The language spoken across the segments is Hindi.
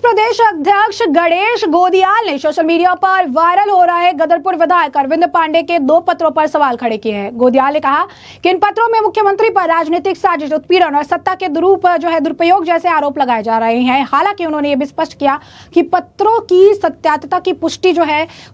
प्रदेश अध्यक्ष गणेश गोदियाल ने सोशल मीडिया पर वायरल हो रहा है गदरपुर विधायक अरविंद पांडे के 2 पत्रों पर सवाल खड़े किए हैं। गोदियाल ने कहा कि इन पत्रों में मुख्यमंत्री पर राजनीतिक साजिश, उत्पीड़न और सत्ता के दुरुपयोग जैसे आरोप लगाए जा रहे हैं। हालांकि उन्होंने ये भी स्पष्ट किया कि पत्रों की सत्यायता की पुष्टि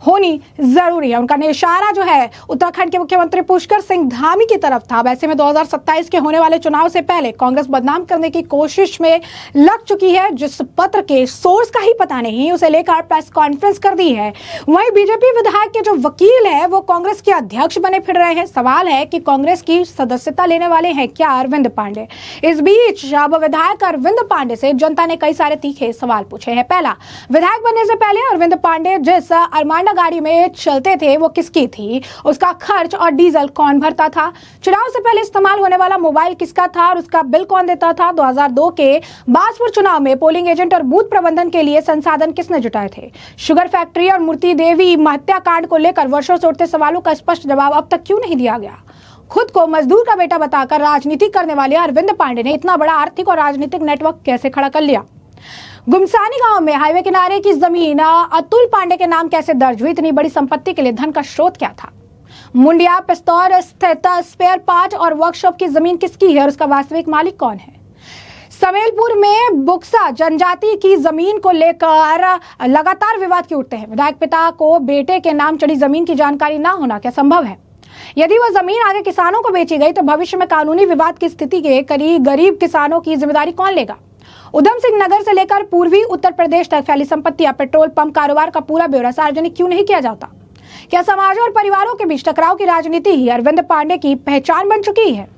होनी जरूरी है। उनका इशारा उत्तराखंड के मुख्यमंत्री पुष्कर सिंह धामी की तरफ था। वैसे में 2027 के होने वाले चुनाव से पहले कांग्रेस बदनाम करने की कोशिश में लग चुकी है। जिस पत्र के सोर्स का ही पता नहीं, उसे लेकर प्रेस कॉन्फ्रेंस कर दी है। वहीं बीजेपी विधायक के जो वकील है वो कांग्रेस के अध्यक्ष बने फिर रहे हैं। सवाल है कि कांग्रेस की सदस्यता लेने वाले हैं क्या अरविंद पांडे। इस बीच अब विधायक अरविंद पांडे से जनता ने कई सारे तीखे सवाल पूछे हैं। पहला, विधायक बनने से पहले अरविंद पांडे जिस अरमांडा गाड़ी में चलते थे वो किसकी थी, उसका खर्च और डीजल कौन भरता था, चुनाव से पहले इस्तेमाल होने वाला मोबाइल किसका था और उसका बिल कौन देता था, 2002 के बासपुर चुनाव में पोलिंग एजेंट और बूथ प्रबंधन के लिए संसाधन किसने जुटाए थे, शुगर फैक्ट्री और मूर्ति देवी हत्याकांड को लेकर वर्षों से उठते सवालों का स्पष्ट जवाब अब तक क्यों नहीं दिया गया। खुद को मजदूर का बेटा बताकर राजनीति करने वाले अरविंद पांडे ने इतना बड़ा आर्थिक और राजनीतिक नेटवर्क कैसे खड़ा कर लिया। गुमसानी गांव में हाईवे किनारे की जमीन अतुल पांडे के नाम कैसे दर्ज हुई। इतनी बड़ी संपत्ति के लिए धन का स्रोत क्या था। मुंडिया पिस्तौर स्थित स्पेयर पार्ट और वर्कशॉप की जमीन किसकी है और उसका वास्तविक मालिक कौन है। समेलपुर में बुक्सा जनजाति की जमीन को लेकर लगातार विवाद क्यों उठते हैं। विधायक पिता को बेटे के नाम चढ़ी जमीन की जानकारी ना होना क्या संभव है। यदि वह जमीन आगे किसानों को बेची गई तो भविष्य में कानूनी विवाद की स्थिति के करीब गरीब किसानों की जिम्मेदारी कौन लेगा। उधम सिंह नगर से लेकर पूर्वी उत्तर प्रदेश तक फैली संपत्ति या पेट्रोल पंप कारोबार का पूरा ब्यौरा सार्वजनिक क्यों नहीं किया जाता। क्या समाज और परिवारों के बीच टकराव की राजनीति ही अरविंद पांडे की पहचान बन चुकी है।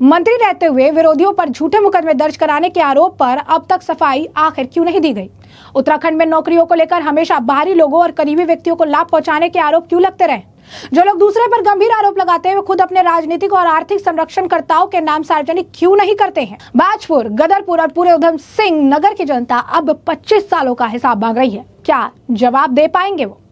मंत्री रहते हुए विरोधियों पर झूठे मुकदमे दर्ज कराने के आरोप पर अब तक सफाई आखिर क्यों नहीं दी गई। उत्तराखंड में नौकरियों को लेकर हमेशा बाहरी लोगों और करीबी व्यक्तियों को लाभ पहुंचाने के आरोप क्यों लगते रहे। जो लोग दूसरे पर गंभीर आरोप लगाते हैं वे खुद अपने राजनीतिक और आर्थिक संरक्षणकर्ताओं के नाम सार्वजनिक क्यों नहीं करते हैं। बाजपुर, गदरपुर और पूरे उधम सिंह नगर की जनता अब 25 सालों का हिसाब मांग रही है। क्या जवाब दे पाएंगे वो।